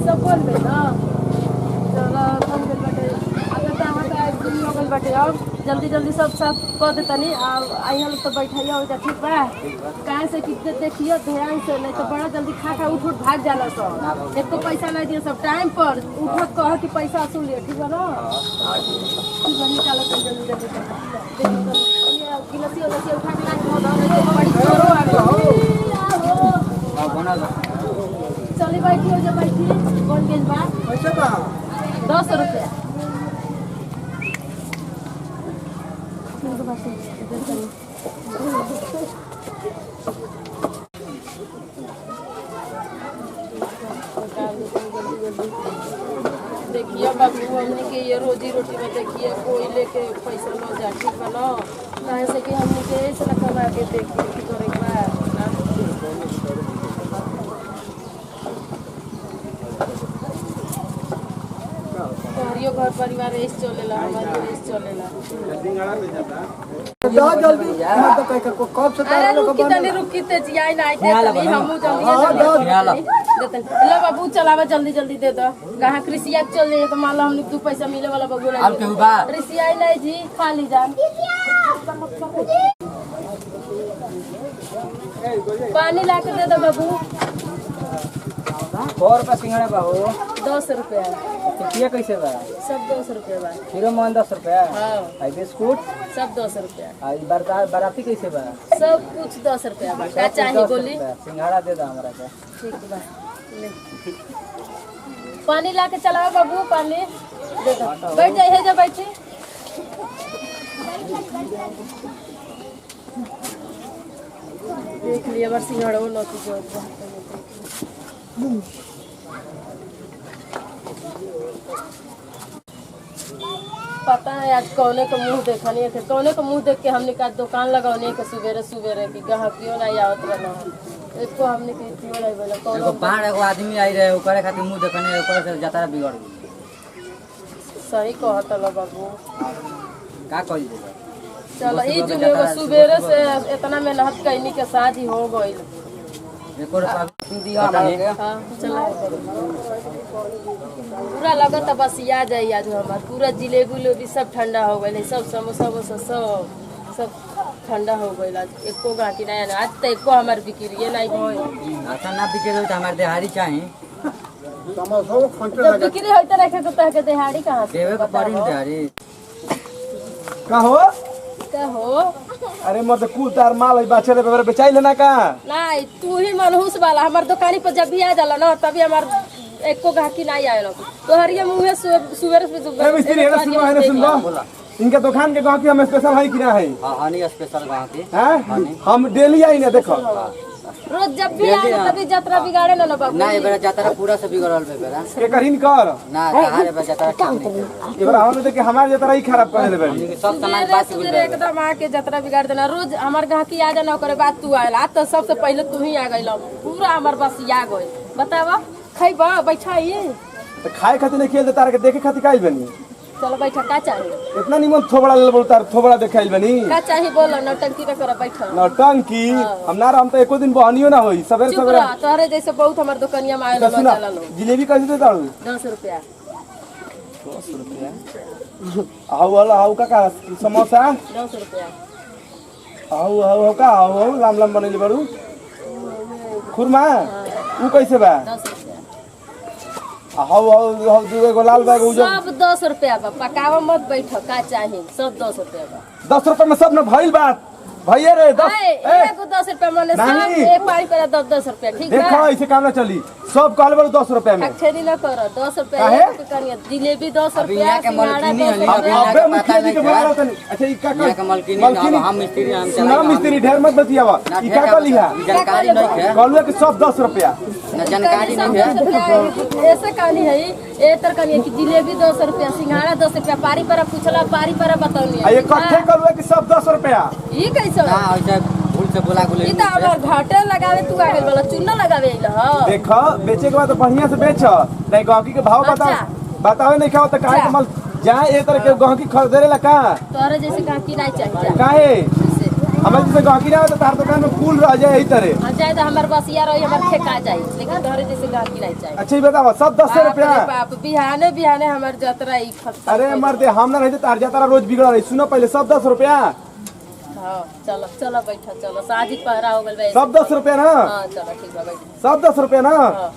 सब बोल गए ना। चलो कम कर बैठे अगर चाहत है एक दिन लोगन बैठे अब जल्दी जल्दी सब साफ कर देतनी आई हम तो बैठाइए हो जा ठीक बा। काहे से कि देखियो ध्यान से नहीं तो बड़ा जल्दी खा खा उठ भाग जाला सब। एक तो पैसा नहीं दिए सब टाइम पर उठत कह कि पैसा वसूल लिया ठीक बा ना। ठीक बा निकालो तो जल्दी जल्दी ये गिलासी उलासी उठा के रख दो बड़ी चोरो आ गई। हां बना दो चली बैठी हो जा बैठी कौन गेल बा पैसा का 10 रुपया देखिए बाबू हमने के ये रोजी रोटी में देखिए कोई लेके पैसा लो जा ठीक बा ना काहे से कि हमने के ऐसे ना कमा के देखिए कि करे बा तोहरियो घर परिवार ऐसे चलेला हमारे ऐसे चलेला जा जल्दी मत कह के कब से तार लोग बन रुकी ते जियाई ना आते हमहु जल्दी देते लो बाबू चलावा जल्दी जल्दी दे दो कहां कृषिया चल जाए तो मान लो हमने 2 पैसा मिले वाला बबू नहीं अब केहू बा कृषिया नहीं जी खाली जान पानी ला के दे दो बाबू 4 रुपया सिंघाड़ा बा हो 10 रुपया ये कैसे बा सब 10 रुपया बा हीरो मोहन 10 रुपया हां आई बिस्कुट सब 10 रुपया आई बाराती कैसे बा सब कुछ 10 रुपया बा का चाहिए बोली सिंघाड़ा दे दो हमरा के ठीक बा ले पानी ला के चलाओ बाबू पानी दे दो बैठ जाइए जा बैठी देख लिए बार सिंघाड़ा वो नोटी जो पता है आज कौने का मुंह देखा नहीं थे कौने का मुंह देख के हमने का दुकान लगाने के सुबेरे सुबेरे की ग्राहकियों नहीं आवत रहना इसको हमने के क्यों नहीं बोला कौन एगो बाहर एगो आदमी आई रहे ओकरे खातिर मुंह देखने ओकरे से जाता बिगड़ गई सही कहत लो बाबू का कइल चलो ई जुगे सुबेरे से इतना मेहनत कैनी के शादी हो गई एको रुपया दिया हमरा के हां चलो पूरा लगत बस आ जाई आज हमार पूरा जिलेबी लोबी सब ठंडा हो गइल सब समोसा वोसा सब ठंडा हो गइल आज एको गांठी नहीं आज तो एको हमार बिक्री नहीं होई अच्छा ना बिके तो हमार दिहाड़ी चाहिए समोसा खंटे लगा बिक्री होते रखे तो तह के दिहाड़ी कहां से देवे का पड़ी दिहाड़ी का हो अरे मत कुतार माल है बाछे रे बेचाई लेना का नहीं तू ही मनहूस वाला हमार दुकानी पर जब भी आ जाला ना तभी हमार एको गाहकी नहीं आएला तो हरिया मुंह में सुबेरे से ए मिस्त्री है सुन लो इनके दुकान के गाहकी हम स्पेशल है कि ना है हां हनी स्पेशल गाहकी हैं हम डेली आई ना देखो रोज जब भी आए तभी यात्रा बिगाड़े ना बाबू ना एबरा यात्रा पूरा से बिगड़ल बे बेरा के करिन कर ना कहां रे यात्रा ठीक नहीं एबरा हम देख के हमार यात्रा ही खराब कर देबे सब सामान बात गुल एकदम आके यात्रा बिगाड़ देना रोज हमार गाहकी आ जाना ओकरे बाद तू आएला तो सबसे पहले तू ही आ गइल पूरा हमार बस आ गइल बतावा खइबा बैठाइए तो खाए खातिर नहीं खेल तार के देखे खातिर काइल बनी चलो बैठा का चाहिए इतना निमन थोबड़ा ले बोल तार थोबड़ा देखाइल बनी का चाहिए बोल नौटंकी न कर बैठा नौटंकी हम ना हम तो एको दिन बहनियो ना होई सवेरे सवेरे तोरे जैसे बहुत हमार दुकानिया में आएला चला लो जिलेबी कैसे दे दारू 10 रुपया 10 रुपया आउ वाला आउ का समोसा 10 रुपया आउ का आउ लाम लाम बनैले बड़ू खुरमा ऊ कैसे बा 10 रुपया हाउ दुगो गोलाल बैग उजो सब 10 रुपया बा पकावा मत बैठो का चाहिए सब 10 रुपया बा 10 रुपया में सब न भइल बात भैया रे 10 एगो 10 रुपया माने सब एक पारी पर 10 रुपया ठीक बा देखो ऐसे काम ना चली सब कहल बड़ 10 रुपया में अक्षरी न करो 10 रुपया एक करिए जिलेबी 10 रुपया के मलकिनी अबे मुखिया जी के बुला लो तनी अच्छा ई का के मलकिनी हम मिस्त्री हम चला मिस्त्री ढेर मत बतियावा ई का कलिहा जानकारी नहीं है कहलुआ कि सब 10 रुपया ना जानकारी नहीं है ऐसे कहानी है ए तर कहानी कि जिलेबी 10 रुपया सिंघाड़ा 10 रुपया पारी पर पूछला पारी पर बताऊनी आ ये कट्ठे कहलुआ कि सब 10 रुपया ई कैसे ना ऐसा भूल से बोला गुले ई त हमर घाटे लगावे तू आ गेल वाला चूना लगावे इला ह देखो बेचे के बाद तो बढ़िया से बेच नहीं गहकी के भाव बतावे नहीं खाओ तो काहे के माल जहां ए तरह के गहकी खरीदे ला का तोरे जैसे का की नहीं चाहिए काहे हमारे जैसे गाँकी ना हो तो तार दुकान में फूल रह जाए यही तरह। चाहे तो हमारे बसिया रही हमारे ठेका जाए, लेकिन घरे जैसे गाँकी नहीं चाहिए। अच्छा ये बताओ सब 10 रुपया। बाप बिहाने बिहाने हमारे जतरा ही खत्म। अरे मर्दे हम ना रहते तार जाता रोज बिगड़ रही। सुनो पहले सब 10 रुपया। हाँ चलो चलो बैठो, चलो साजी पहरा हो गल। सब 10 रुपया ना। हाँ चलो ठीक है बैठो। सब 10 रुपया ना। हाँ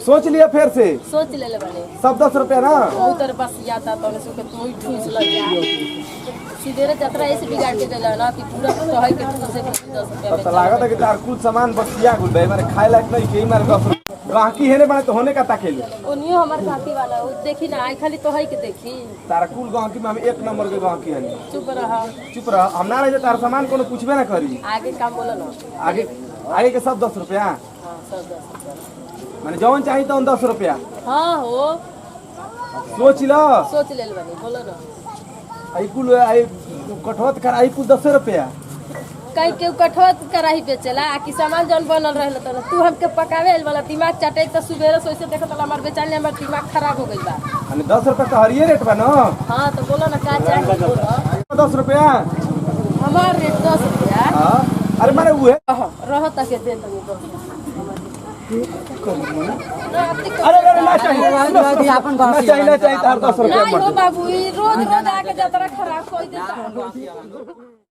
सोच लिया फिर से। सोच ले बने सब 10 रुपया ना। उधर बस जाता तो सुखे तू ही ठूस लग गया सीधे जतरा ऐसे बिगाड़ के गला ना कि पूरा तो है कि 10 रुपया तो लागत है कि तार कुल सामान बसिया गुल बे मारे खाए लायक नहीं के मारे 10 गाहकी हेने बने तो होने का ताकेली। ओनियो हमार गाती वाला वो देखी ना आई खाली तो है के देखी तार कुल गाहकी में हम एक नंबर के गाहकी हनी। चुप रहा। चुप रह, हम ना रहे तार सामान कोनो पूछबे ना करी। आगे काम बोलो ना। आगे आगे के सब 10 रुपया हाँ सब 10 रुपया माने जौन चाहिए तो 10 रुपया। हाँ हो सोच लो। सोच ले बनी बोलो ना। आई कुल आई कठौत कर आई कुल 10 रुपया। कहीं के कठौत कराही बेचेला आ कि सामान जौन बनल रहल त तू हमके पकावे वाला दिमाग चाटे त सुबेरे सोइसे देखत हमार बेचाले हमर दिमाग खराब हो गइल बा। माने 10 रुपया तो हरिये रेट बा ना। हाँ तो बोलो ना का चाहिए बोलो। 10 रुपया हमार रेट 10 रुपया। हां अरे माने उहे रह तक दे तनी अरे अरे ना चाहिए ना चाहिए तार 10 रुपया नहीं हो बाबू रोज रोज आके जतरा खराब कोई देता।